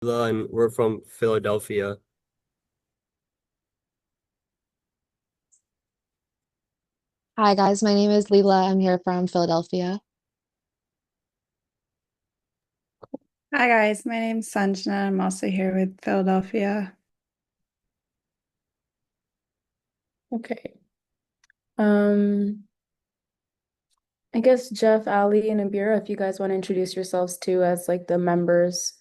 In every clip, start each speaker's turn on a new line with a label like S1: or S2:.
S1: And we're from Philadelphia.
S2: Hi guys, my name is Leela. I'm here from Philadelphia.
S3: Hi guys, my name's Sanjana. I'm also here with Philadelphia.
S4: Okay. Um, I guess Jeff, Ali, and Abira, if you guys want to introduce yourselves too as like the members.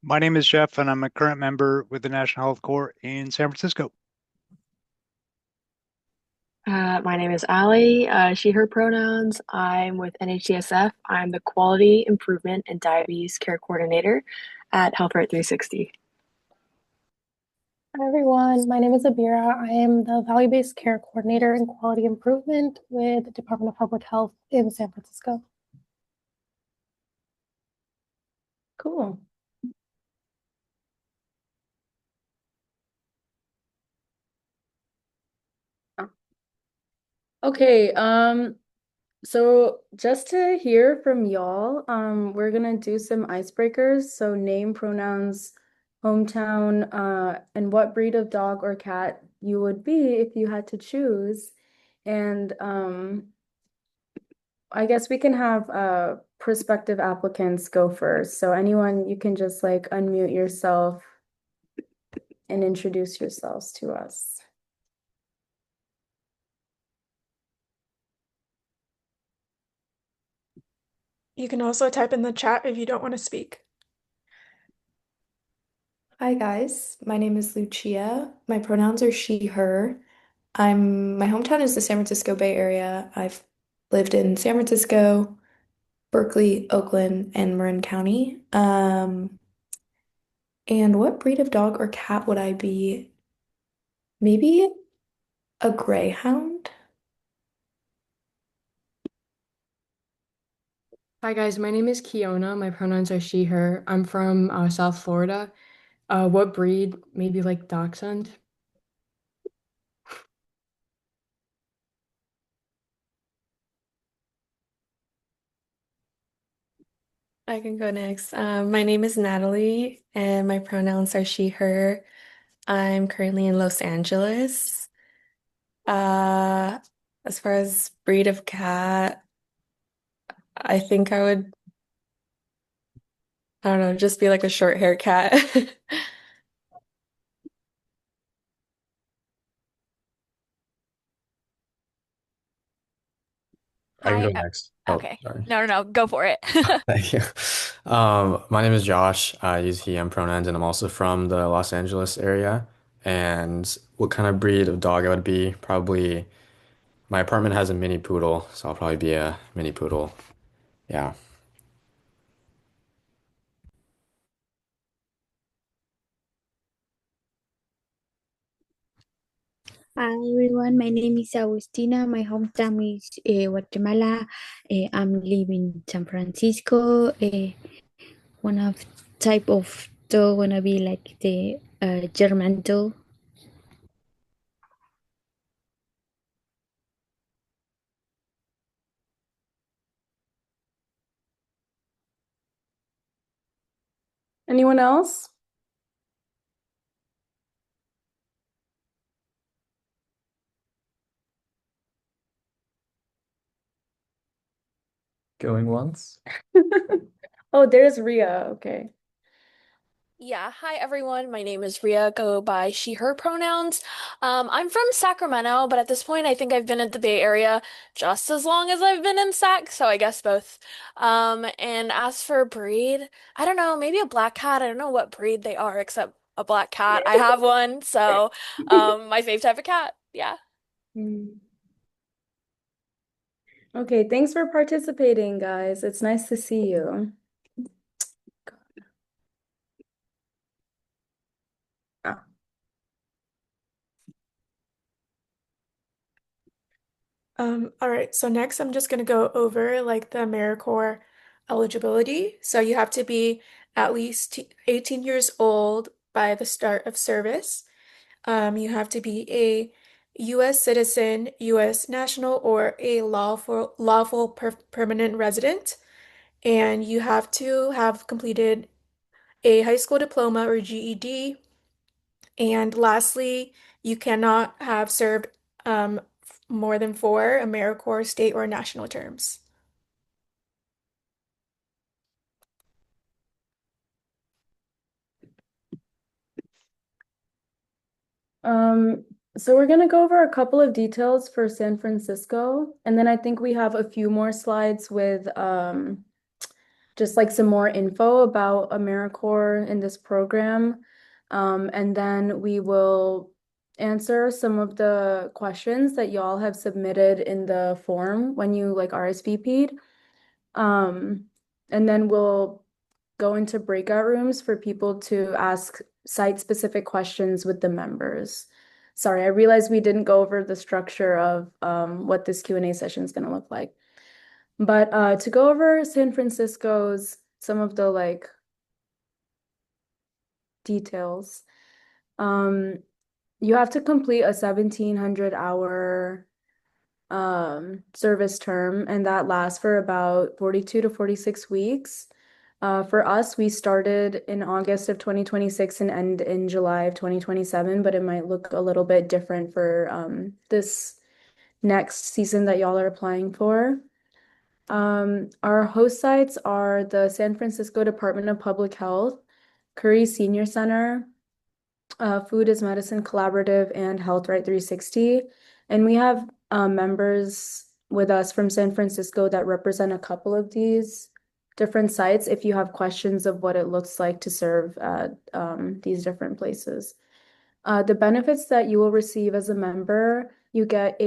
S5: My name is Jeff, and I'm a current member with the National Health Corps in San Francisco.
S6: My name is Allie, she, her pronouns. I'm with NHCSF. I'm the Quality Improvement and Diabetes Care Coordinator at Healthcare 360.
S7: Hi everyone, my name is Abira. I am the Value-Based Care Coordinator and Quality Improvement with the Department of Public Health in San Francisco.
S4: Cool. Okay, so just to hear from y'all, we're gonna do some icebreakers. So name, pronouns, hometown, and what breed of dog or cat you would be if you had to choose. And I guess we can have prospective applicants go first. So anyone, you can just like unmute yourself and introduce yourselves to us.
S8: You can also type in the chat if you don't want to speak.
S9: Hi guys, my name is Lucia. My pronouns are she, her. My hometown is the San Francisco Bay Area. I've lived in San Francisco, Berkeley, Oakland, and Marin County. And what breed of dog or cat would I be? Maybe a greyhound?
S10: Hi guys, my name is Kiona. My pronouns are she, her. I'm from South Florida. What breed? Maybe like dachshund?
S11: I can go next. My name is Natalie, and my pronouns are she, her. I'm currently in Los Angeles. Uh, as far as breed of cat, I think I don't know, just be like a short hair cat.
S12: I can
S13: Hi.
S12: go next. Oh,
S13: Okay.
S12: sorry.
S13: No, go for it.
S12: Thank you. My name is Josh. I use he, him pronouns, and I'm also from the Los Angeles area. And what kind of breed of dog I would be? Probably my apartment has a mini poodle, so I'll probably be a mini poodle. Yeah.
S14: Hi everyone, my name is Agustina. My hometown is Guatemala. I'm living in San Francisco. One of type of dog wanna be like the German dog.
S4: Anyone else?
S15: Going once.
S4: Oh, there's Ria. Okay.
S13: Yeah, hi everyone. My name is Ria, go by she, her pronouns. I'm from Sacramento, but at this point I think I've been in the Bay Area just as long as I've been in Sac, so I guess both. And as for breed, I don't know, maybe a black cat. I don't know what breed they are except a black cat. I have one, so my fave type of cat. Yeah.
S4: Hmm. Okay, thanks for participating, guys. It's nice to see you. Ah.
S8: All right, so next I'm just going to go over like the AmeriCorps eligibility. So you have to be at least 18 years old by the start of service. You have to be a U.S. citizen, U.S. national, or a lawful permanent resident. and you have to have completed a high school diploma or GED. And lastly, you cannot have served more than 4 AmeriCorps state or national terms.
S4: So we're gonna go over a couple of details for San Francisco, and then I think we have a few more slides with just like some more info about AmeriCorps in this program. And then we will answer some of the questions that y'all have submitted in the form when you like RSVP'd. And then we'll go into breakout rooms for people to ask site-specific questions with the members. Sorry, I realized we didn't go over the structure of what this Q&A session is going to look like. But to go over San Francisco's some of the like details, you have to complete a 1,700 hour service term, and that lasts for about 42 to 46 weeks. For us, we started in August of 2026 and end in July of 2027, but it might look a little bit different for this next season that y'all are applying for. Our host sites are the San Francisco Department of Public Health, Curry Senior Center, Food is Medicine Collaborative, and Health Right 360. And we have members with us from San Francisco that represent a couple of these different sites if you have questions of what it looks like to serve at these different places. The benefits that you will receive as a member, you get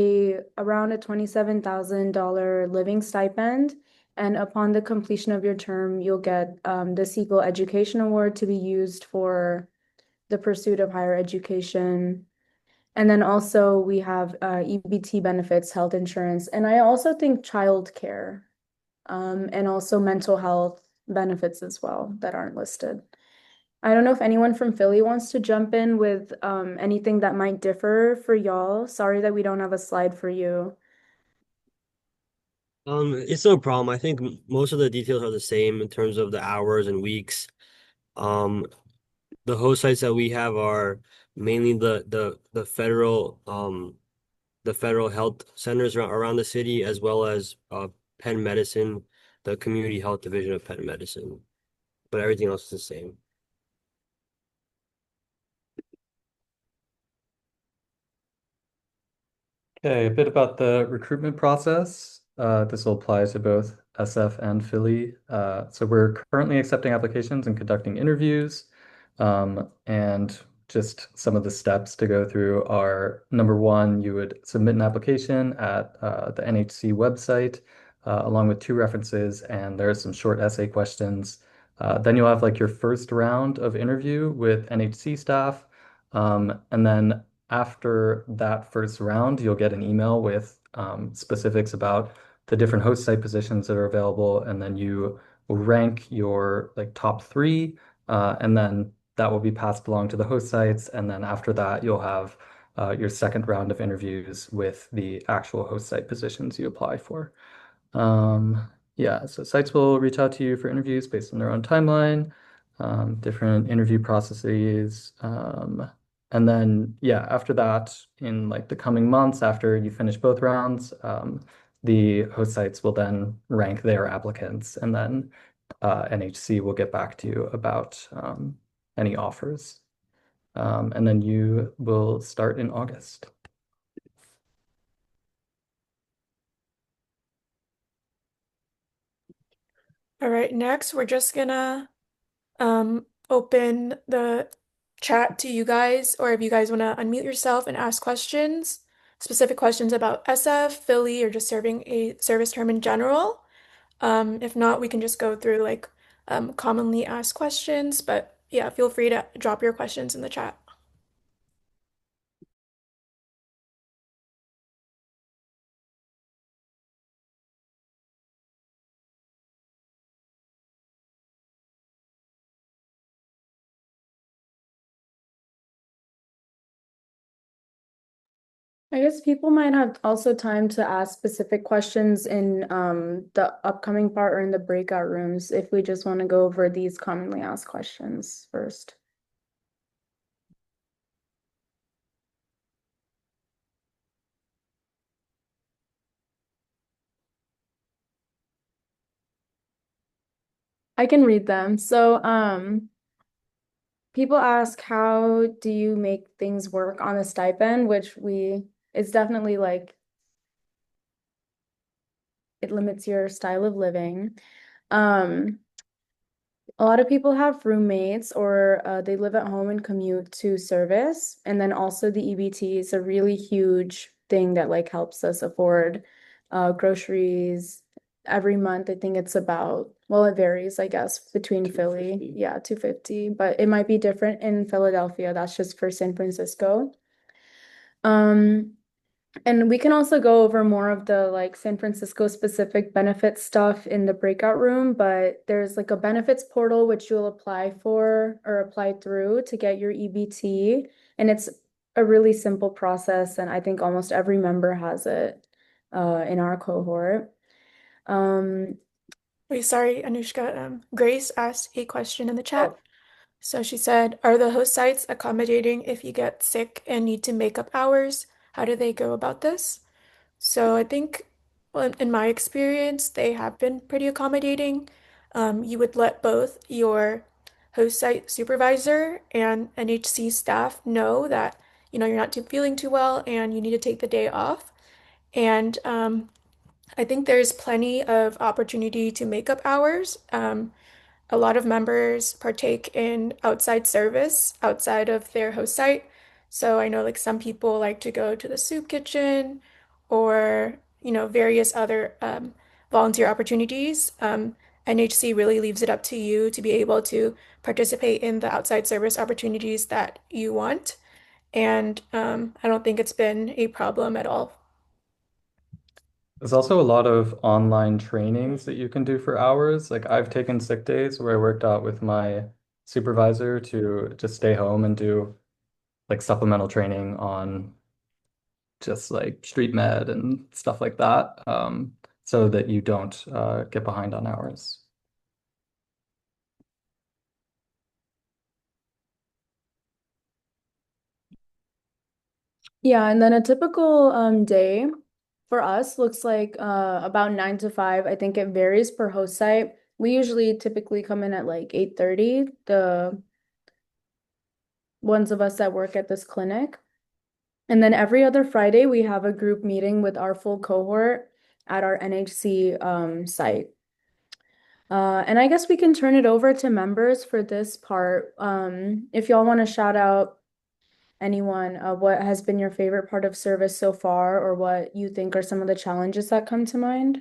S4: around a $27,000 living stipend, and upon the completion of your term, you'll get the Siegel Education Award to be used for the pursuit of higher education. And then also we have EBT benefits, health insurance, and I also think childcare, and also mental health benefits as well that aren't listed. I don't know if anyone from Philly wants to jump in with anything that might differ for y'all. Sorry that we don't have a slide for you.
S1: It's no problem. I think most of the details are the same in terms of the hours and weeks. The host sites that we have are mainly the federal health centers around the city, as well as Penn Medicine, the community health division of Penn Medicine. But everything else is the same.
S15: Okay, a bit about the recruitment process. This will apply to both SF and Philly. So we're currently accepting applications and conducting interviews. And just some of the steps to go through are, number one, you would submit an application at the NHC website, along with 2 references, and there are some short essay questions. Then you'll have like your first round of interview with NHC staff. And then after that first round, you'll get an email with specifics about the different host site positions that are available, and then you will rank your like top 3, and then that will be passed along to the host sites, and then after that, you'll have your second round of interviews with the actual host site positions you apply for. Yeah, so sites will reach out to you for interviews based on their own timeline, different interview processes. And then, yeah, after that, in like the coming months, after you finish both rounds, the host sites will then rank their applicants, and then NHC will get back to you about any offers. And then you will start in August.
S8: All right, next we're just gonna open the chat to you guys, or if you guys want to unmute yourself and ask questions, specific questions about SF, Philly, or just serving a service term in general. If not, we can just go through like commonly asked questions, but yeah, feel free to drop your questions in the chat.
S4: I guess people might have also time to ask specific questions in the upcoming part or in the breakout rooms if we just want to go over these commonly asked questions first. I can read them. So, people ask, how do you make things work on a stipend, which it's definitely like it limits your style of living. A lot of people have roommates or they live at home and commute to service. And then also the EBT is a really huge thing that like helps us afford groceries every month. I think it's about, well, it varies, I guess, between Philly. Yeah, 250, but it might be different in Philadelphia. That's just for San Francisco. And we can also go over more of the like San Francisco specific benefit stuff in the breakout room, but there's like a benefits portal which you'll apply for or apply through to get your EBT. And it's a really simple process, and I think almost every member has it in our cohort.
S8: Wait, sorry, Anushka. Grace asked a question in the chat. So she said, are the host sites accommodating if you get sick and need to make up hours? How do they go about this? So I think, well, in my experience, they have been pretty accommodating. You would let both your host site supervisor and NHC staff know that, you're not feeling too well and you need to take the day off. And I think there's plenty of opportunity to make up hours. A lot of members partake in outside service outside of their host site. So I know like some people like to go to the soup kitchen or, various other volunteer opportunities. NHC really leaves it up to you to be able to participate in the outside service opportunities that you want. And I don't think it's been a problem at all.
S15: There's also a lot of online trainings that you can do for hours. Like I've taken sick days where I worked out with my supervisor to just stay home and do like supplemental training on just like street med and stuff like that, so that you don't get behind on hours.
S4: Yeah, and then a typical day for us looks like about 9 to 5. I think it varies per host site. We usually typically come in at like 8:30, the ones of us that work at this clinic. And then every other Friday, we have a group meeting with our full cohort at our NHC site. And I guess we can turn it over to members for this part. If y'all want to shout out anyone, what has been your favorite part of service so far, or what you think are some of the challenges that come to mind?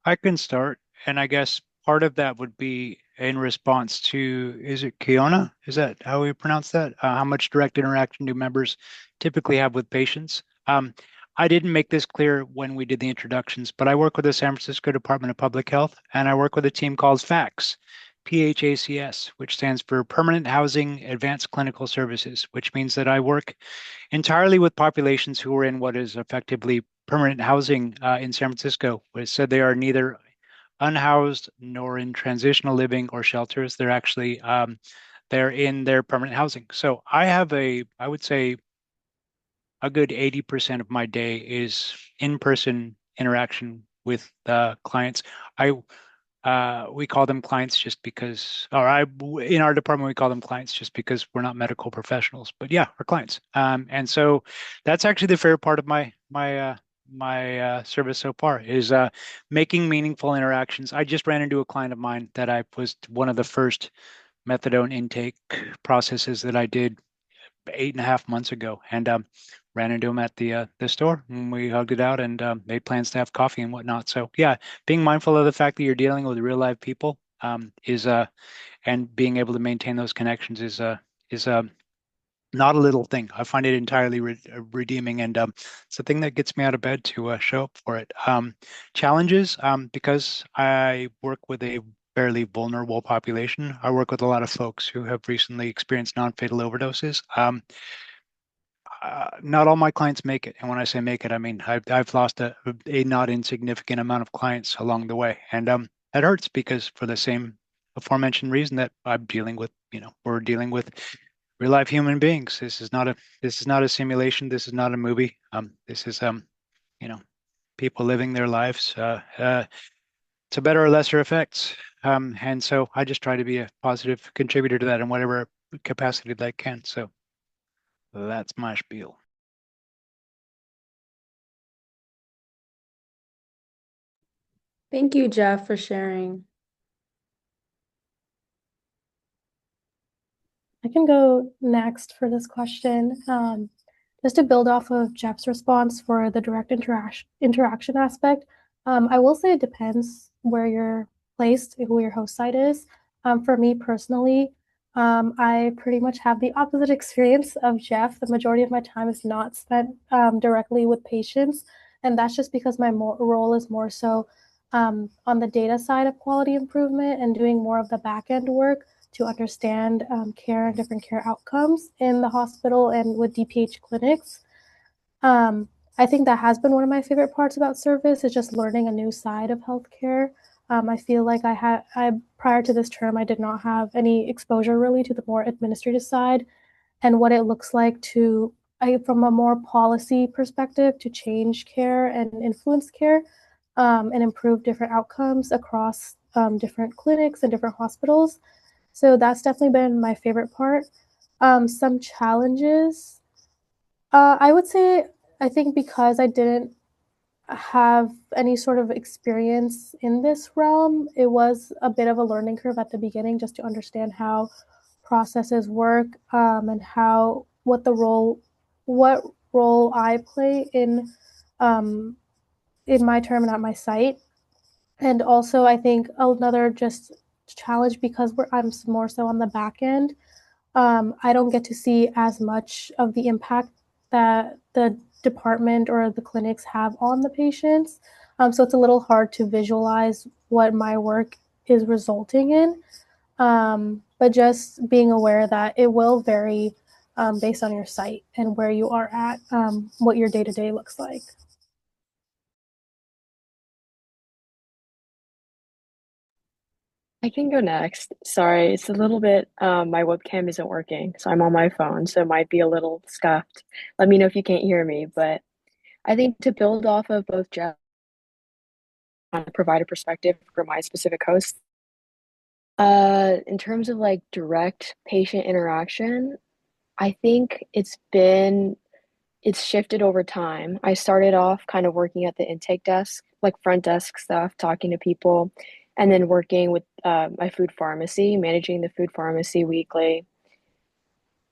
S5: I can start, and I guess part of that would be in response to, is it Kiona? Is that how we pronounce that? How much direct interaction do members typically have with patients? I didn't make this clear when we did the introductions, but I work with the San Francisco Department of Public Health, and I work with a team called PHACS, PHACS, which stands for Permanent Housing Advanced Clinical Services, which means that I work entirely with populations who are in what is effectively permanent housing in San Francisco, which said they are neither unhoused nor in transitional living or shelters. They're actually they're in their permanent housing. So I would say a good 80% of my day is in-person interaction with clients. We call them clients just because, in our department, we call them clients just because we're not medical professionals, but yeah, we're clients. And so that's actually the favorite part of my service so far is making meaningful interactions. I just ran into a client of mine that I was one of the first methadone intake processes that I did 8.5 months ago, and ran into him at the store, and we hugged it out and made plans to have coffee and whatnot. So yeah, being mindful of the fact that you're dealing with real live people is and being able to maintain those connections is not a little thing. I find it entirely redeeming, and it's the thing that gets me out of bed to show up for it. Challenges, because I work with a fairly vulnerable population. I work with a lot of folks who have recently experienced non-fatal overdoses. Not all my clients make it, and when I say make it, I mean I've lost a not insignificant amount of clients along the way, and that hurts because for the same aforementioned reason that I'm dealing with, we're dealing with real life human beings. This is not a simulation. This is not a movie. This is you know, people living their lives to better or lesser effects. And so I just try to be a positive contributor to that in whatever capacity that I can. So that's my spiel.
S4: Thank you, Jeff, for sharing.
S7: I can go next for this question. Just to build off of Jeff's response for the direct interaction aspect, I will say it depends where you're placed, who your host site is. For me personally, I pretty much have the opposite experience of Jeff. The majority of my time is not spent directly with patients, and that's just because my role is more so on the data side of quality improvement and doing more of the back end work to understand care and different care outcomes in the hospital and with DPH clinics. I think that has been one of my favorite parts about service is just learning a new side of healthcare. I feel like I prior to this term, I did not have any exposure really to the more administrative side and what it looks like from a more policy perspective, to change care and influence care and improve different outcomes across different clinics and different hospitals. So that's definitely been my favorite part. Some challenges, I would say, I think because I didn't have any sort of experience in this realm, it was a bit of a learning curve at the beginning just to understand how processes work and what role I play in my term and at my site. And also, I think another just challenge because I'm more so on the back end. I don't get to see as much of the impact that the department or the clinics have on the patients. So it's a little hard to visualize what my work is resulting in. But just being aware that it will vary based on your site and where you are at, what your day to day looks like.
S6: I can go next. Sorry, it's a little bit, my webcam isn't working, so I'm on my phone, so it might be a little scuffed. Let me know if you can't hear me, but I think to build off of both Jeff and provide a perspective for my specific host, in terms of like direct patient interaction, I think it's shifted over time. I started off kind of working at the intake desk, like front desk stuff, talking to people, and then working with my food pharmacy, managing the food pharmacy weekly.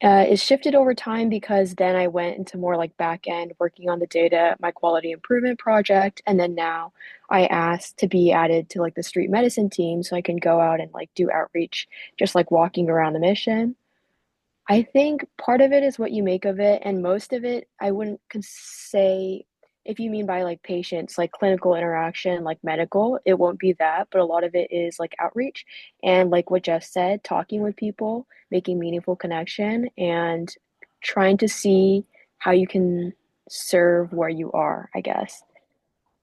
S6: It shifted over time because then I went into more like back end, working on the data, my quality improvement project, and then now I asked to be added to like the street medicine team so I can go out and like do outreach, just like walking around the mission. I think part of it is what you make of it, and most of it, I wouldn't say, if you mean by like patients, like clinical interaction, like medical, it won't be that, but a lot of it is like outreach and like what Jeff said, talking with people, making meaningful connection, and trying to see how you can serve where you are, I guess.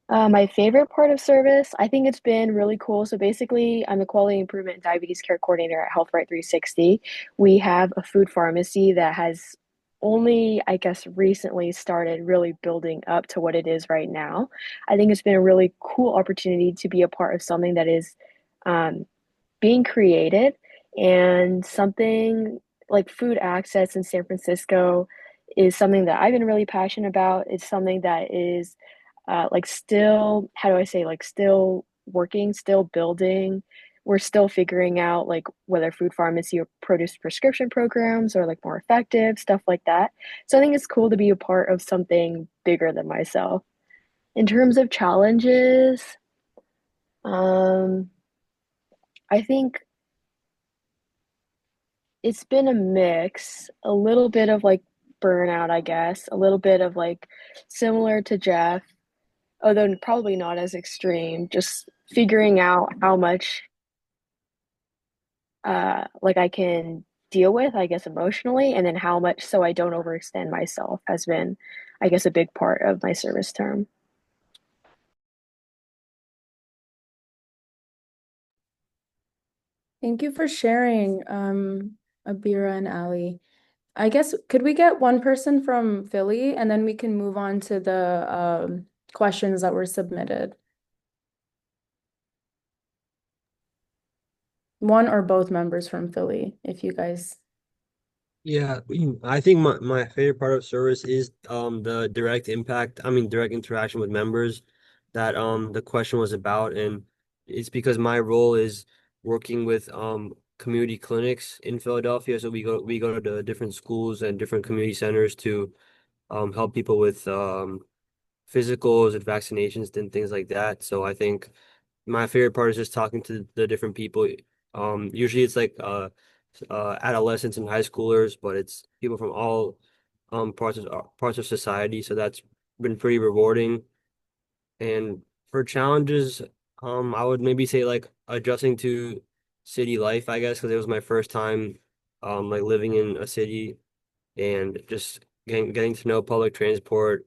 S6: My favorite part of service, I think it's been really cool. So basically, I'm the quality improvement and diabetes care coordinator at Health Right 360. We have a food pharmacy that has only, I guess, recently started really building up to what it is right now. I think it's been a really cool opportunity to be a part of something that is um, being created and something like food access in San Francisco is something that I've been really passionate about. It's something that is like still, how do I say, like still working, still building. We're still figuring out like whether food pharmacy or produce prescription programs are like more effective, stuff like that. So I think it's cool to be a part of something bigger than myself. In terms of challenges, um, I think it's been a mix, a little bit of like burnout, I guess, a little bit of like similar to Jeff, although probably not as extreme, just figuring out how much like I can deal with, I guess, emotionally, and then how much so I don't overextend myself has been, I guess, a big part of my service term.
S4: Thank you for sharing, Abira and Ali. I guess could we get one person from Philly and then we can move on to the questions that were submitted? One or both members from Philly, if you guys.
S1: Yeah, I think my favorite part of service is the direct impact, direct interaction with members that the question was about. And it's because my role is working with community clinics in Philadelphia. So we go to the different schools and different community centers to help people with physicals and vaccinations and things like that. So I think my favorite part is just talking to the different people. Usually it's like adolescents and high schoolers, but it's people from all parts of society. So that's been pretty rewarding. And for challenges, I would maybe say like adjusting to city life, I guess, because it was my first time like living in a city and just getting to know public transport,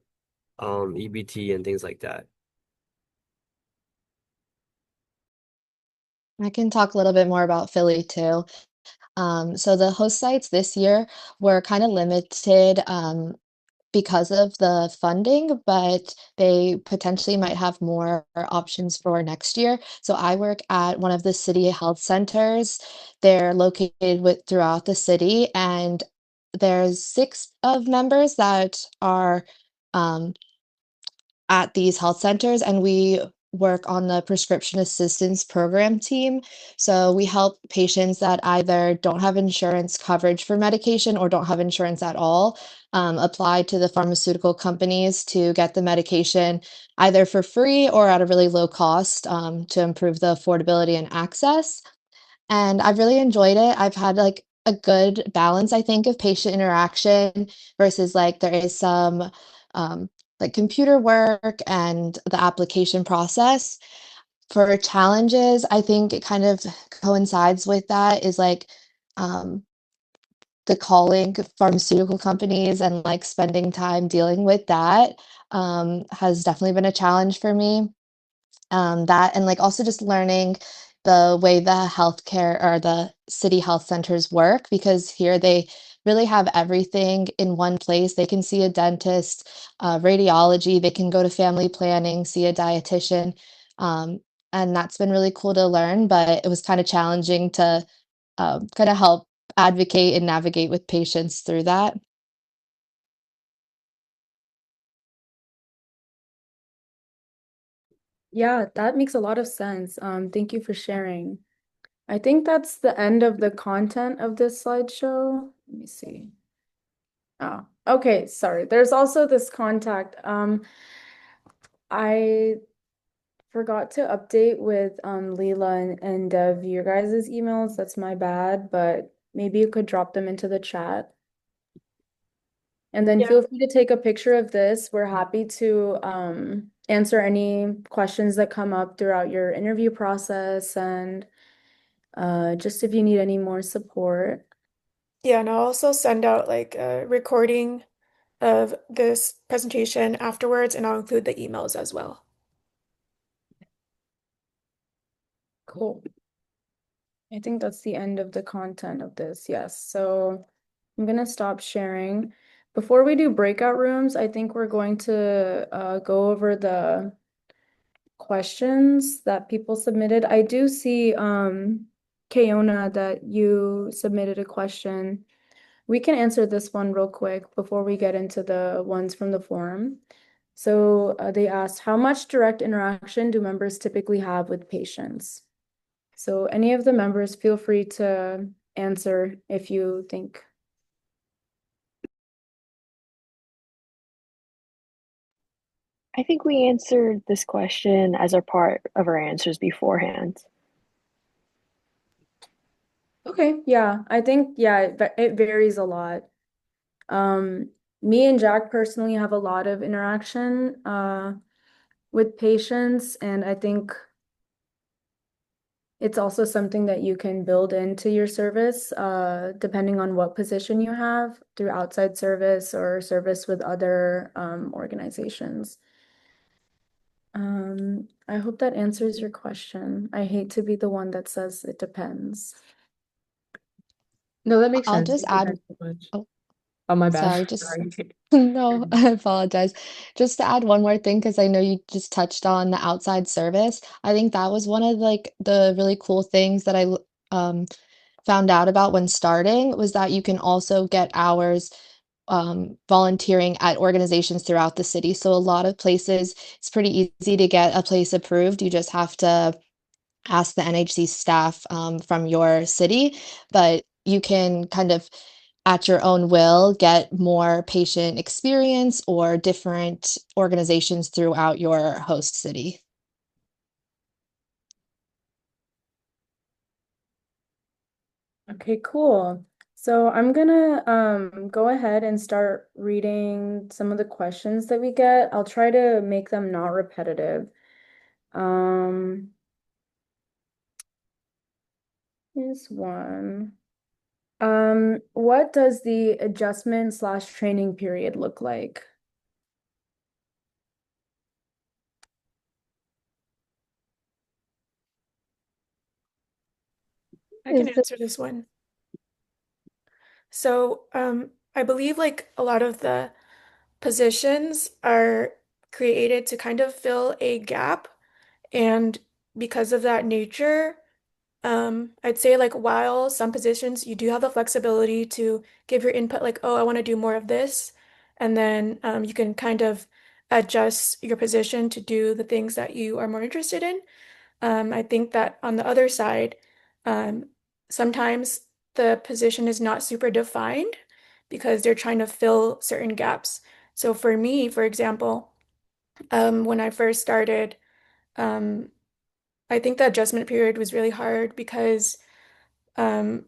S1: EBT and things like that.
S2: I can talk a little bit more about Philly too. So the host sites this year were kind of limited because of the funding, but they potentially might have more options for next year. So I work at one of the city health centers. They're located throughout the city, and there's six of members that are um, at these health centers, and we work on the prescription assistance program team. So we help patients that either don't have insurance coverage for medication or don't have insurance at all apply to the pharmaceutical companies to get the medication either for free or at a really low cost to improve the affordability and access. And I've really enjoyed it. I've had like a good balance, I think, of patient interaction versus like there is some um, like computer work and the application process. For challenges, I think it kind of coincides with that is like um, the calling pharmaceutical companies and like spending time dealing with that has definitely been a challenge for me. That and like also just learning the way the healthcare or the city health centers work because here they really have everything in one place. They can see a dentist, radiology, they can go to family planning, see a dietitian. Um, and that's been really cool to learn, but it was kind of challenging to kind of help advocate and navigate with patients through that.
S4: Yeah, that makes a lot of sense. Thank you for sharing. I think that's the end of the content of this slideshow. Let me see. Oh, okay, sorry. There's also this contact. I forgot to update with Leela and Dev your guys' emails. That's my bad, but maybe you could drop them into the chat. And then feel free to take a picture of this. We're happy to answer any questions that come up throughout your interview process and just if you need any more support.
S8: Yeah, and I'll also send out like a recording of this presentation afterwards, and I'll include the emails as well.
S4: Cool. I think that's the end of the content of this. Yes. So I'm going to stop sharing. Before we do breakout rooms, I think we're going to go over the questions that people submitted. I do see, Keona, that you submitted a question. We can answer this one real quick before we get into the ones from the forum. So they asked, how much direct interaction do members typically have with patients? So any of the members feel free to answer if you think.
S6: I think we answered this question as a part of our answers beforehand.
S4: Okay, yeah, I think, yeah, it varies a lot. Me and Jack personally have a lot of interaction with patients, and I think it's also something that you can build into your service, depending on what position you have through outside service or service with other organizations. I hope that answers your question. I hate to be the one that says it depends.
S10: No, that makes
S2: I'll
S10: sense.
S2: just
S10: Thank you
S2: add,
S10: guys so much.
S2: oh,
S10: Oh, my bad.
S2: sorry, just
S10: Sorry.
S2: no, I apologize. Just to add one more thing, because I know you just touched on the outside service. I think that was one of like the really cool things that um found out about when starting was that you can also get hours volunteering at organizations throughout the city. So a lot of places, it's pretty easy to get a place approved. You just have to ask the NHC staff from your city, but you can kind of at your own will get more patient experience or different organizations throughout your host city.
S4: Okay, cool. So I'm gonna go ahead and start reading some of the questions that we get. I'll try to make them not repetitive. Um, Here's one. What does the adjustment slash training period look like?
S8: I can
S4: Is the
S8: answer this one. So, I believe like a lot of the positions are created to kind of fill a gap, and because of that nature, I'd say like while some positions you do have the flexibility to give your input, like, oh, I want to do more of this, and then you can kind of adjust your position to do the things that you are more interested in. I think that on the other side, um, sometimes the position is not super defined because they're trying to fill certain gaps. So for me, for example, when I first started, um, I think the adjustment period was really hard because um,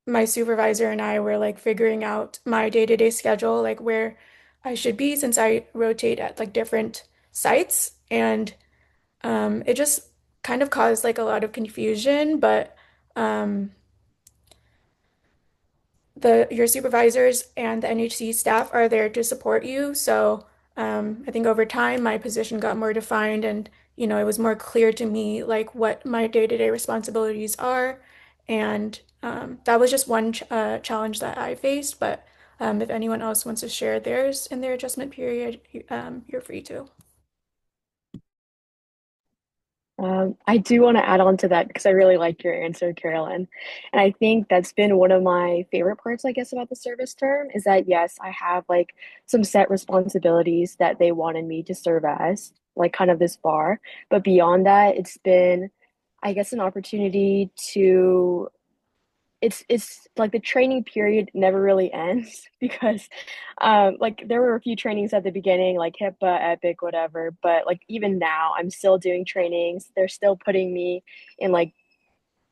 S8: my supervisor and I were like figuring out my day-to-day schedule, like where I should be since I rotate at like different sites. And it just kind of caused like a lot of confusion, but um, the your supervisors and the NHC staff are there to support you. So I think over time my position got more defined, and it was more clear to me like what my day-to-day responsibilities are, and that was just one challenge that I faced. But if anyone else wants to share theirs in their adjustment period, you're free to.
S6: I do want to add on to that because I really like your answer, Carolyn. And I think that's been one of my favorite parts, I guess, about the service term is that, yes, I have like some set responsibilities that they wanted me to serve as, like kind of this bar. But beyond that, it's been, I guess, an opportunity to it's like the training period never really ends because like there were a few trainings at the beginning like HIPAA, Epic, whatever, but like even now I'm still doing trainings. They're still putting me in like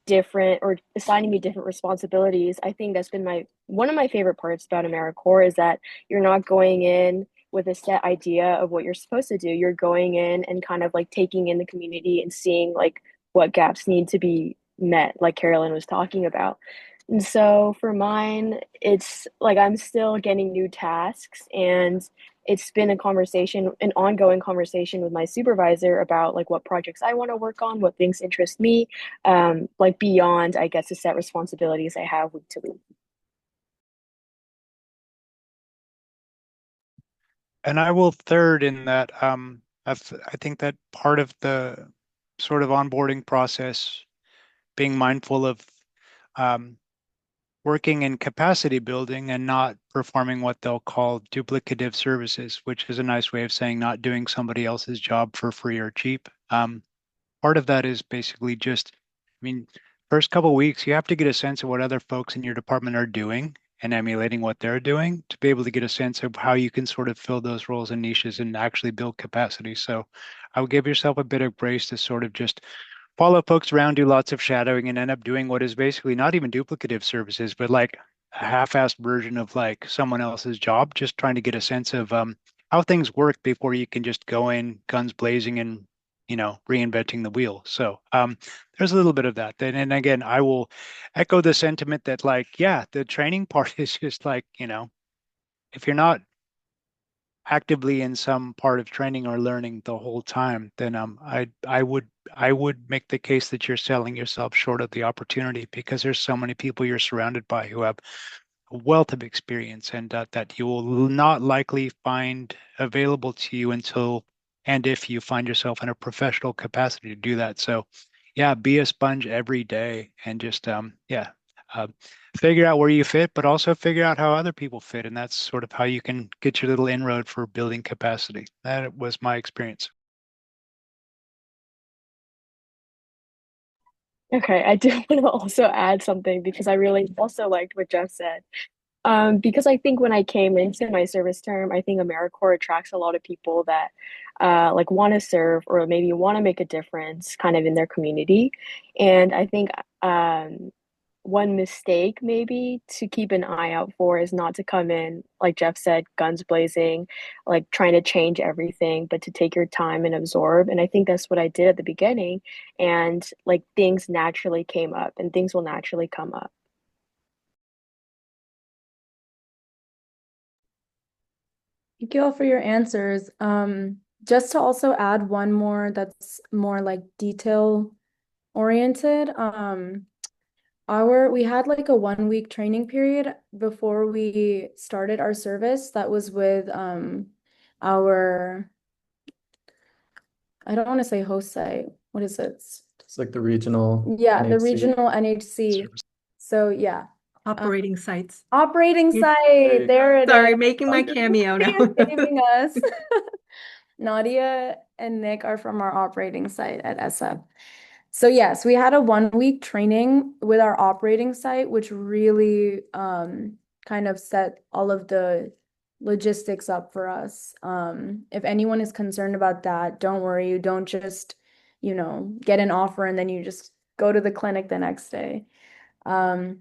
S6: different or assigning me different responsibilities. I think that's been my one of my favorite parts about AmeriCorps is that you're not going in with a set idea of what you're supposed to do. You're going in and kind of like taking in the community and seeing like what gaps need to be met, like Carolyn was talking about. And so for mine, it's like I'm still getting new tasks and it's been a conversation, an ongoing conversation with my supervisor about like what projects I want to work on, what things interest me, like beyond, I guess, the set responsibilities I have week to week.
S5: And I will third in that I think that part of the sort of onboarding process, being mindful of um, working in capacity building and not performing what they'll call duplicative services, which is a nice way of saying not doing somebody else's job for free or cheap. Part of that is basically just, I mean, first couple of weeks, you have to get a sense of what other folks in your department are doing and emulating what they're doing to be able to get a sense of how you can sort of fill those roles and niches and actually build capacity. So I would give yourself a bit of grace to sort of just follow folks around, do lots of shadowing, and end up doing what is basically not even duplicative services, but like a half-assed version of like someone else's job, just trying to get a sense of how things work before you can just go in guns blazing and reinventing the wheel. So there's a little bit of that. And again, I will echo the sentiment that yeah, the training part is just if you're not actively in some part of training or learning the whole time, then I would make the case that you're selling yourself short of the opportunity, because there's so many people you're surrounded by who have a wealth of experience, and that you will not likely find available to you until and if you find yourself in a professional capacity to do that. So yeah, be a sponge every day and just uh, figure out where you fit, but also figure out how other people fit. And that's sort of how you can get your little inroad for building capacity. That was my experience.
S6: Okay, I do want to also add something because I really also liked what Jeff said. Because I think when I came into my service term, I think AmeriCorps attracts a lot of people that like want to serve or maybe want to make a difference kind of in their community. And I think one mistake maybe to keep an eye out for is not to come in, like Jeff said, guns blazing, like trying to change everything, but to take your time and absorb. And I think that's what I did at the beginning. And like things naturally came up and things will naturally come up.
S4: Thank you all for your answers. Just to also add one more that's more like detail oriented. We had like a 1 week training period before we started our service that was with our, I don't want to say host site. What is it?
S15: It's like the regional
S4: Yeah, the
S15: NHC.
S4: regional NHC. So yeah.
S16: Operating sites.
S4: Operating
S16: You-
S4: site. There it
S16: Sorry,
S4: is.
S16: making my cameo now.
S4: Nadia saving us. Nadia and Nick are from our operating site at SF. So yes, we had a 1 week training with our operating site, which really kind of set all of the logistics up for us. If anyone is concerned about that, don't worry. You don't just, get an offer and then you just go to the clinic the next day. So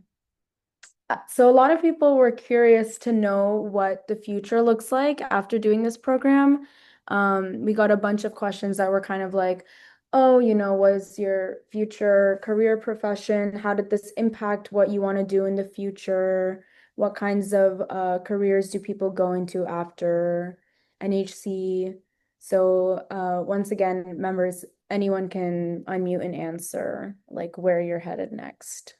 S4: a lot of people were curious to know what the future looks like after doing this program. We got a bunch of questions that were kind of like, oh, what is your future career profession? How did this impact what you want to do in the future? What kinds of careers do people go into after NHC? So once again, members, anyone can unmute and answer like where you're headed next.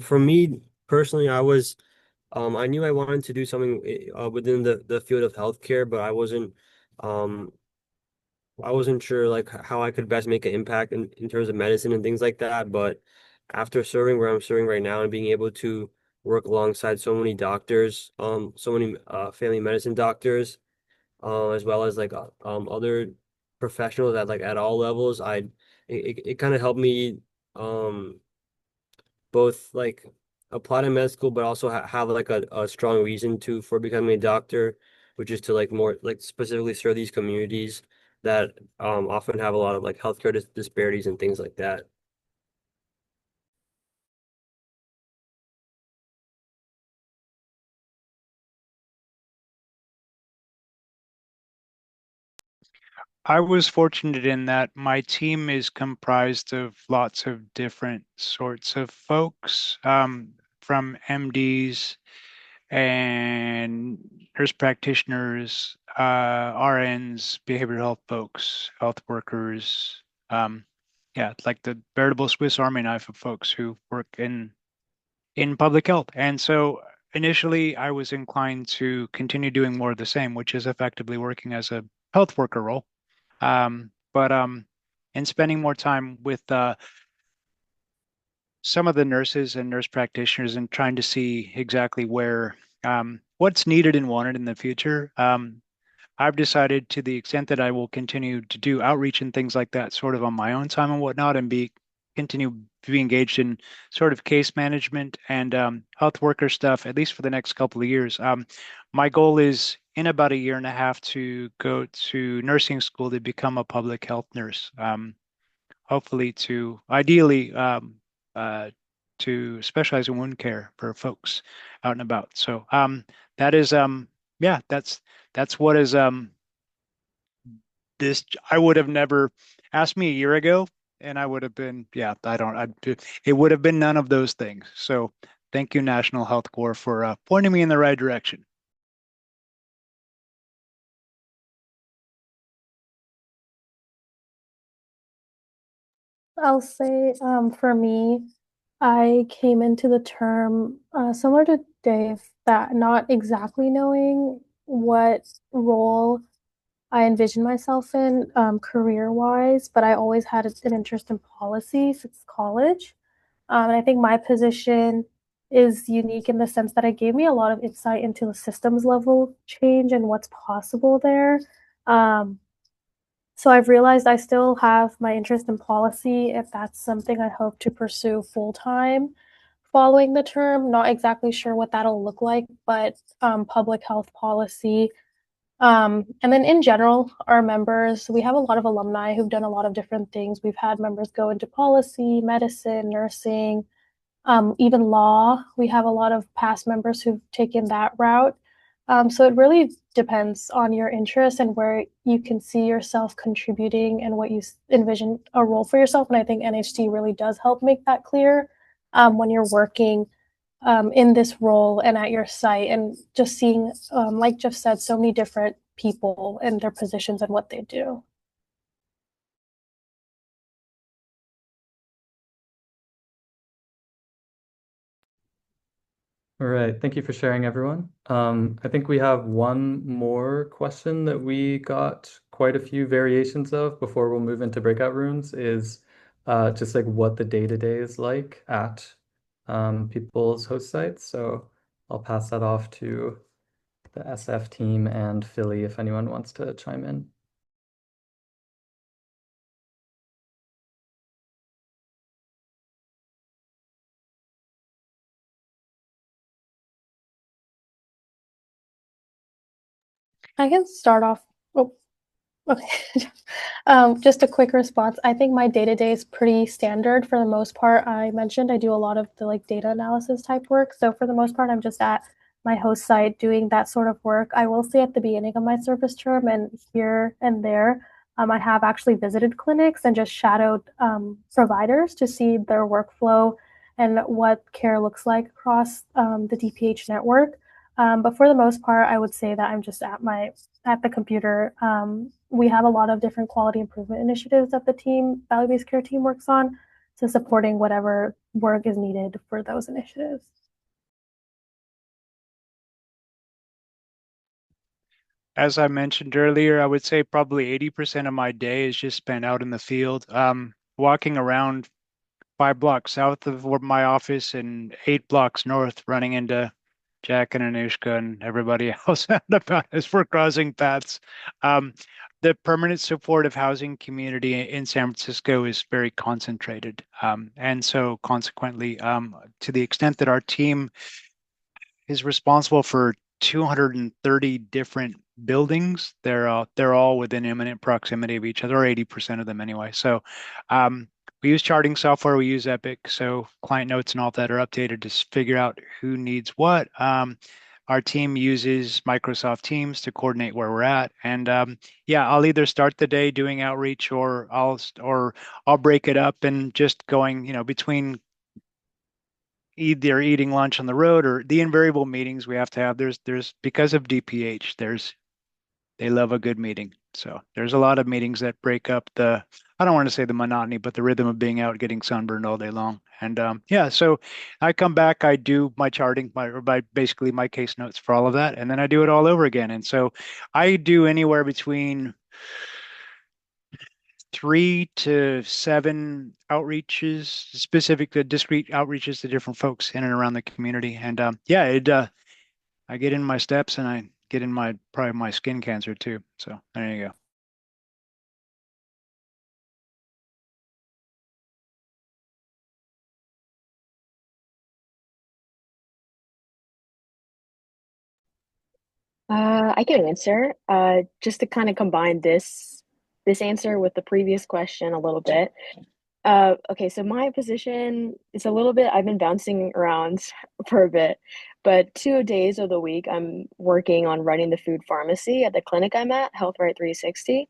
S1: For me personally, I knew I wanted to do something within the field of healthcare, but I wasn't sure like how I could best make an impact in terms of medicine and things like that. But after serving where I'm serving right now and being able to work alongside so many doctors, so many family medicine doctors, as well as like other professionals at all levels, it kind of helped me both like apply to med school, but also have like a strong reason to for becoming a doctor, which is to like more like specifically serve these communities that often have a lot of like healthcare disparities and things like that.
S5: I was fortunate in that my team is comprised of lots of different sorts of folks, from MDs and nurse practitioners, RNs, behavioral health folks, health workers. Yeah, like the veritable Swiss Army knife of folks who work in public health. And so initially, I was inclined to continue doing more of the same, which is effectively working as a health worker role. But and spending more time with some of the nurses and nurse practitioners and trying to see exactly where what's needed and wanted in the future. I've decided to the extent that I will continue to do outreach and things like that sort of on my own time and whatnot, and continue to be engaged in sort of case management and health worker stuff, at least for the next couple of years. My goal is in about a year and a half to go to nursing school to become a public health nurse. Hopefully to ideally uh, to specialize in wound care for folks out and about. So that is yeah, that's what is this. I would have never asked me a year ago, and I would have been, yeah, I don't, it would have been none of those things. So thank you, National Health Corps, for pointing me in the right direction.
S7: I'll say for me, I came into the term similar to Dave, that not exactly knowing what role I envision myself in career-wise, but I always had an interest in policy since college. And I think my position is unique in the sense that it gave me a lot of insight into the systems level change and what's possible there. Um, so I've realized I still have my interest in policy if that's something I hope to pursue full time following the term. Not exactly sure what that'll look like, but public health policy. And then in general, our members, we have a lot of alumni who've done a lot of different things. We've had members go into policy, medicine, nursing, even law. We have a lot of past members who've taken that route. So it really depends on your interest and where you can see yourself contributing and what you envision a role for yourself. And I think NHC really does help make that clear when you're working in this role and at your site and just seeing, like Jeff said, so many different people and their positions and what they do.
S15: All right, thank you for sharing, everyone. I think we have one more question that we got quite a few variations of before we'll move into breakout rooms is just like what the day-to-day is like at people's host sites. So I'll pass that off to the SF team and Philly if anyone wants to chime in.
S7: I can start off. Oh, okay. Just a quick response. I think my day-to-day is pretty standard for the most part. I mentioned I do a lot of the like data analysis type work. So for the most part, I'm just at my host site doing that sort of work. I will say at the beginning of my service term and here and there, I have actually visited clinics and just shadowed providers to see their workflow and what care looks like across the DPH network. But for the most part, I would say that I'm just at the computer. We have a lot of different quality improvement initiatives that the team, value-based care team, works on, to supporting whatever work is needed for those initiatives.
S5: As I mentioned earlier, I would say probably 80% of my day is just spent out in the field, walking around 5 blocks south of where my office and 8 blocks north, running into Jack and Anushka and everybody else about as we're crossing paths. Um, the permanent supportive housing community in San Francisco is very concentrated. And so consequently, to the extent that our team is responsible for 230 different buildings. They're all within imminent proximity of each other, or 80% of them anyway. So we use charting software, we use Epic, so client notes and all that are updated to figure out who needs what. Our team uses Microsoft Teams to coordinate where we're at, and yeah, I'll either start the day doing outreach, or I'll break it up and just going, between either eating lunch on the road or the invariable meetings we have to have. There's because of DPH, they love a good meeting. So there's a lot of meetings that break up I don't want to say the monotony, but the rhythm of being out getting sunburned all day long. And yeah, so I come back, I do my charting, basically my case notes for all of that, and then I do it all over again. And so I do anywhere between 3 to 7 outreaches, specific to discrete outreaches to different folks in and around the community. And yeah, I get in my steps, and I get in probably my skin cancer too. So there you go.
S6: I can answer. Just to kind of combine this answer with the previous question a little bit. Okay, so my position is a little bit, I've been bouncing around for a bit, but 2 days of the week I'm working on running the food pharmacy at the clinic I'm at, Health Right 360.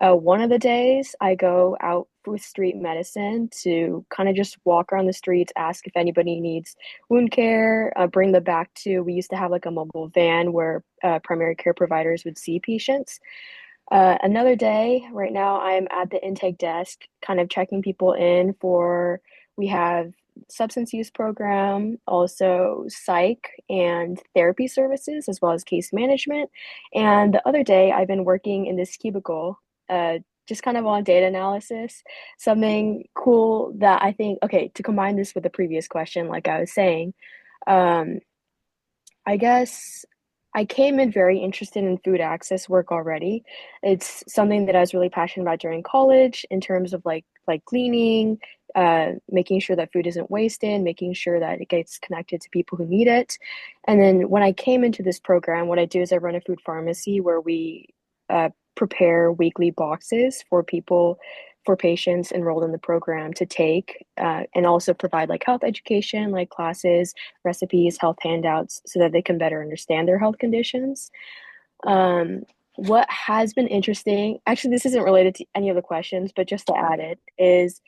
S6: One of the days I go out with street medicine to kind of just walk around the streets, ask if anybody needs wound care, bring them back to, we used to have like a mobile van where primary care providers would see patients. Another day, right now, I'm at the intake desk, kind of checking people in for, we have substance use program, also psych and therapy services, as well as case management. And the other day, I've been working in this cubicle, just kind of on data analysis. Something cool that I think, okay, to combine this with the previous question, like I was saying, um, I guess I came in very interested in food access work already. It's something that I was really passionate about during college in terms of like cleaning, making sure that food isn't wasted, making sure that it gets connected to people who need it. And then when I came into this program, what I do is I run a food pharmacy where we prepare weekly boxes for people, for patients enrolled in the program to take, and also provide like health education, like classes, recipes, health handouts, so that they can better understand their health conditions. Um, what has been interesting, actually, this isn't related to any of the questions, but just to add it, is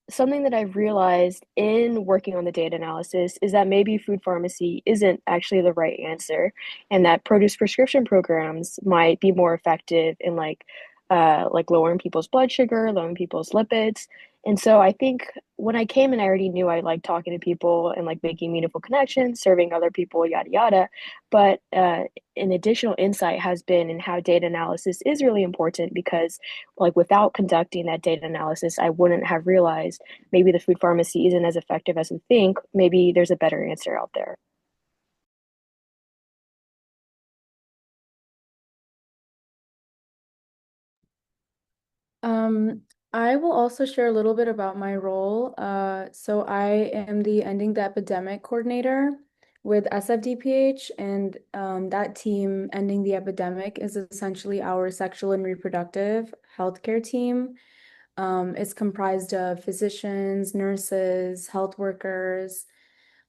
S6: something that I've realized in working on the data analysis is that maybe food pharmacy isn't actually the right answer, and that produce prescription programs might be more effective in like lowering people's blood sugar, lowering people's lipids. And so I think when I came in, I already knew I liked talking to people and like making meaningful connections, serving other people, yada yada. But an additional insight has been in how data analysis is really important because like without conducting that data analysis, I wouldn't have realized maybe the food pharmacy isn't as effective as we think. Maybe there's a better answer out there.
S4: Um, I will also share a little bit about my role. So I am the Ending the Epidemic coordinator with SFDPH, and that team, Ending the Epidemic, is essentially our sexual and reproductive healthcare team. It's comprised of physicians, nurses, health workers,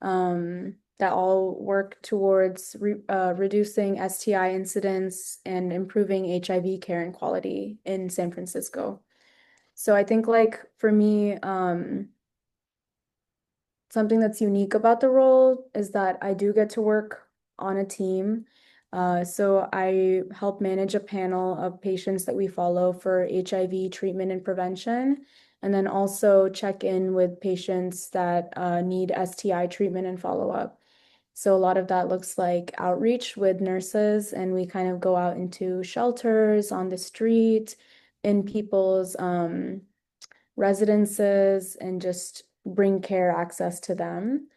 S4: that all work towards reducing STI incidence and improving HIV care and quality in San Francisco. So I think like for me, something that's unique about the role is that I do get to work on a team. So I help manage a panel of patients that we follow for HIV treatment and prevention, and then also check in with patients that need STI treatment and follow-up. So a lot of that looks like outreach with nurses, and we kind of go out into shelters, on the street, in people's residences, and just bring care access to them.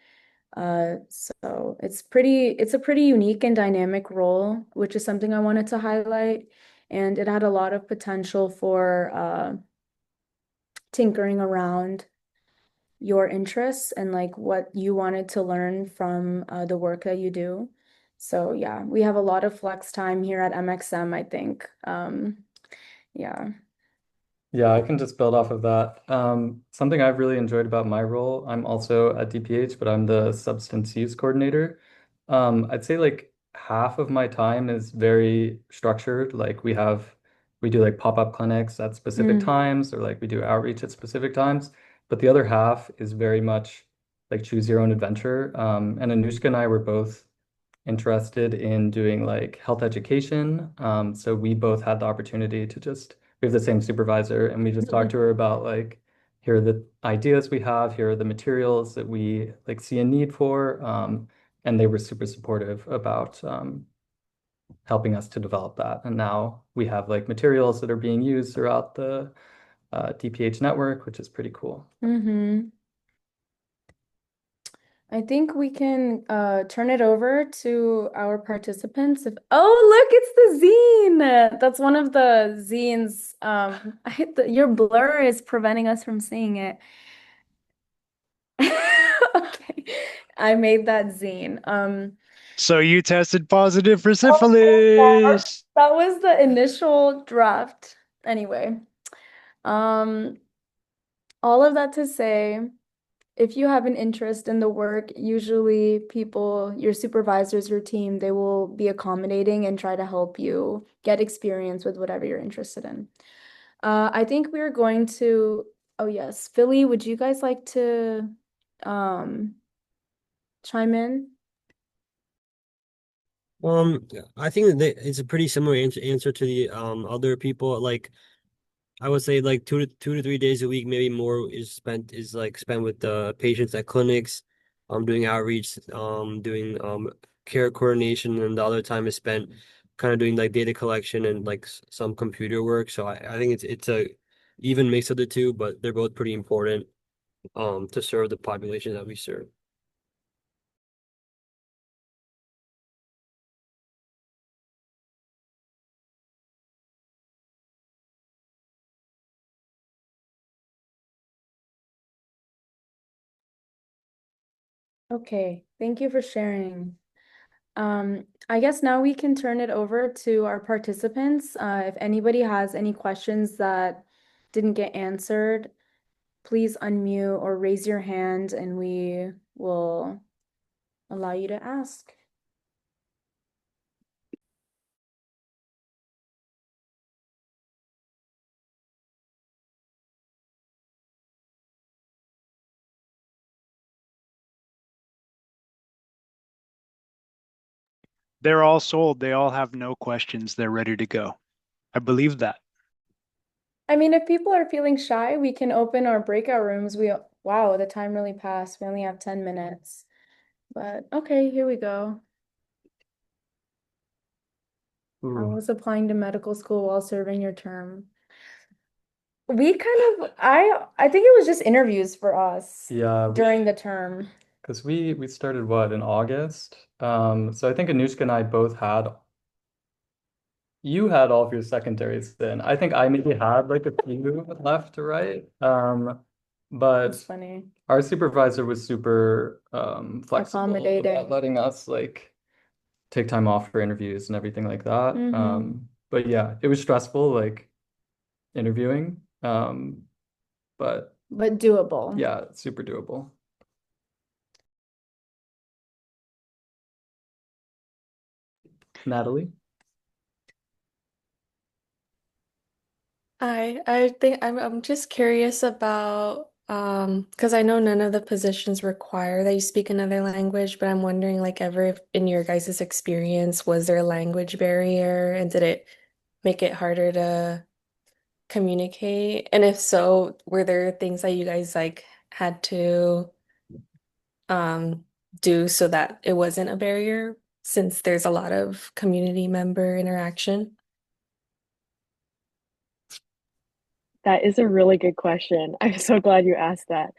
S4: So it's a pretty unique and dynamic role, which is something I wanted to highlight. And it had a lot of potential for tinkering around your interests and like what you wanted to learn from the work that you do. So yeah, we have a lot of flex time here at MXM, I think. Yeah.
S15: Yeah, I can just build off of that. Something I've really enjoyed about my role, I'm also at DPH, but I'm the substance use coordinator. I'd say like half of my time is very structured. Like we do like pop-up clinics at specific times, or like we do outreach at specific times. But the other half is very much like choose your own adventure. And Anushka and I were both interested in doing like health education. So we both had the opportunity to just, we have the same supervisor, and we just talked to her about like, here are the ideas we have, here are the materials that we like see a need for. And they were super supportive about helping us to develop that. And now we have like materials that are being used throughout the DPH network, which is pretty cool.
S4: I think we can turn it over to our participants. Oh, look, it's the zine. That's one of the zines. Your blur is preventing us from seeing it. Okay, I made that zine.
S5: So you tested positive for
S4: Oh,
S5: syphilis.
S4: that was the initial draft. Anyway, all of that to say, if you have an interest in the work, usually people, your supervisors, your team, they will be accommodating and try to help you get experience with whatever you're interested in. I think we're going to, oh yes, Philly, would you guys like to um chime in?
S1: I think that it's a pretty similar answer to the other people. Like I would say like 2 to 3 days a week, maybe more is like spent with the patients at clinics, doing outreach, doing care coordination, and the other time is spent kind of doing like data collection and like some computer work. So I think it's a even mix of the two, but they're both pretty important to serve the population that we serve.
S4: Okay, thank you for sharing. I guess now we can turn it over to our participants. If anybody has any questions that didn't get answered, please unmute or raise your hand and we will allow you to ask.
S5: They're all sold. They all have no questions. They're ready to go. I believe that.
S4: I mean, if people are feeling shy, we can open our breakout rooms. Wow, the time really passed. We only have 10 minutes. But okay, here we go. I was applying to medical school while serving your term. We kind of, I think it was just interviews for us
S15: Yeah,
S4: during the term.
S15: because we started what in August. So I think Anushka and I both had you had all of your secondaries then. I think I maybe had like a few left to write. But
S4: That's funny.
S15: our supervisor was super flexible
S4: Accommodating.
S15: about letting us like take time off for interviews and everything like that. But yeah, it was stressful like interviewing. But
S4: doable.
S15: yeah, super doable. Natalie?
S11: I think I'm just curious about because I know none of the positions require that you speak another language, but I'm wondering like ever if in your guys' experience was there a language barrier and did it make it harder to communicate? And if so, were there things that you guys like had to um do so that it wasn't a barrier since there's a lot of community member interaction?
S6: That is a really good question. I'm so glad you asked that.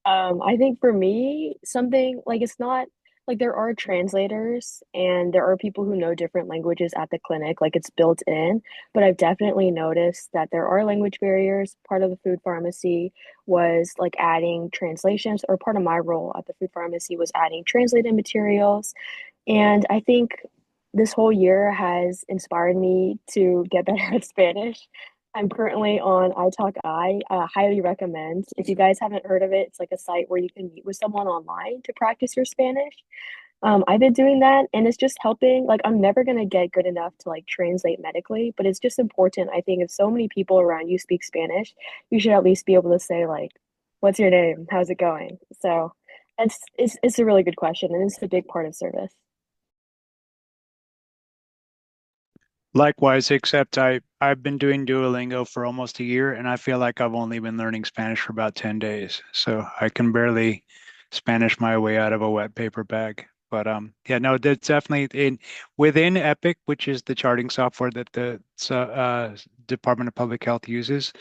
S6: I think for me, something like it's not like there are translators and there are people who know different languages at the clinic, like it's built in, but I've definitely noticed that there are language barriers. Part of the food pharmacy was like adding translations, or part of my role at the food pharmacy was adding translated materials. And I think this whole year has inspired me to get better at Spanish. I'm currently on iTalk I. Highly recommend. If you guys haven't heard of it, it's like a site where you can meet with someone online to practice your Spanish. I've been doing that and it's just helping. Like, I'm never going to get good enough to like translate medically, but it's just important. I think if so many people around you speak Spanish, you should at least be able to say, like, what's your name? How's it going? So it's a really good question and it's a big part of service.
S5: Likewise, except I've been doing Duolingo for almost a year, and I feel like I've only been learning Spanish for about 10 days. So I can barely Spanish my way out of a wet paper bag. But yeah, no, that's definitely within Epic, which is the charting software that the Department of Public Health uses.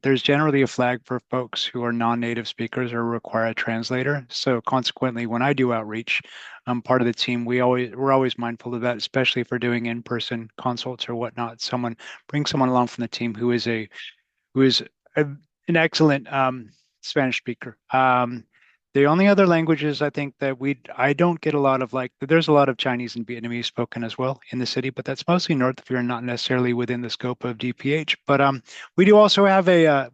S5: There's generally a flag for folks who are non-native speakers or require a translator. So consequently, when I do outreach, I'm part of the team. We're always mindful of that, especially if we're doing in-person consults or whatnot. Bring someone along from the team who is an excellent Spanish speaker. The only other languages I think that I don't get a lot of like there's a lot of Chinese and Vietnamese spoken as well in the city, but that's mostly north of here, not necessarily within the scope of DPH. But we do also have a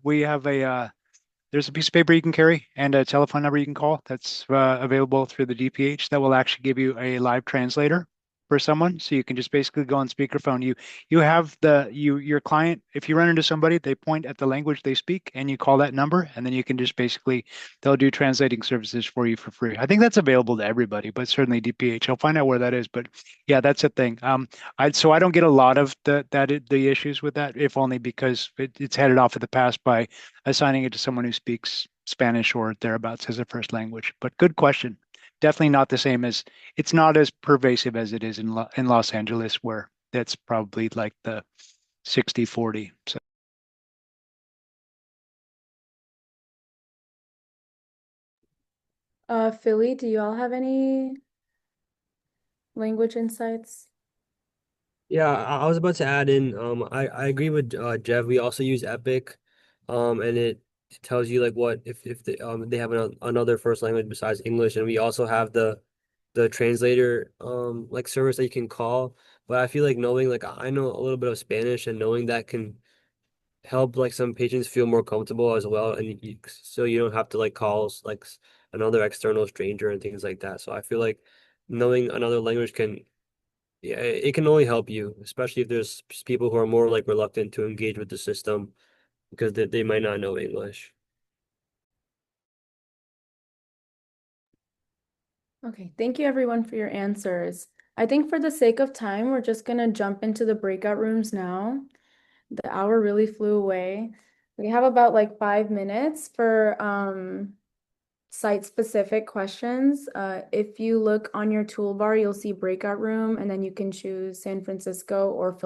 S5: there's a piece of paper you can carry and a telephone number you can call that's available through the DPH that will actually give you a live translator for someone. So you can just basically go on speakerphone. You have your client, if you run into somebody, they point at the language they speak and you call that number, and then you can just basically they'll do translating services for you for free. I think that's available to everybody, but certainly DPH. I'll find out where that is. But yeah, that's a thing. I don't get a lot of the issues with that, if only because it's headed off at the pass by assigning it to someone who speaks Spanish or thereabouts as a first language. But good question. Definitely not the same as it's not as pervasive as it is in Los Angeles, where that's probably like the 60-40. So
S4: Philly, do you all have any language insights?
S1: Yeah, I was about to add in, I agree with Jeff. We also use Epic, and it tells you like what if they have another first language besides English, and we also have the translator like service that you can call. But I feel like knowing like I know a little bit of Spanish, and knowing that can help like some patients feel more comfortable as well, and so you don't have to like call another external stranger and things like that. So I feel like knowing another language can, yeah, it can only help you, especially if there's people who are more like reluctant to engage with the system because they might not know English.
S4: Okay, thank you everyone for your answers. I think for the sake of time, we're just gonna jump into the breakout rooms now. The hour really flew away. We have about like 5 minutes for site-specific questions. If you look on your toolbar, you'll see breakout room, and then you can choose San Francisco or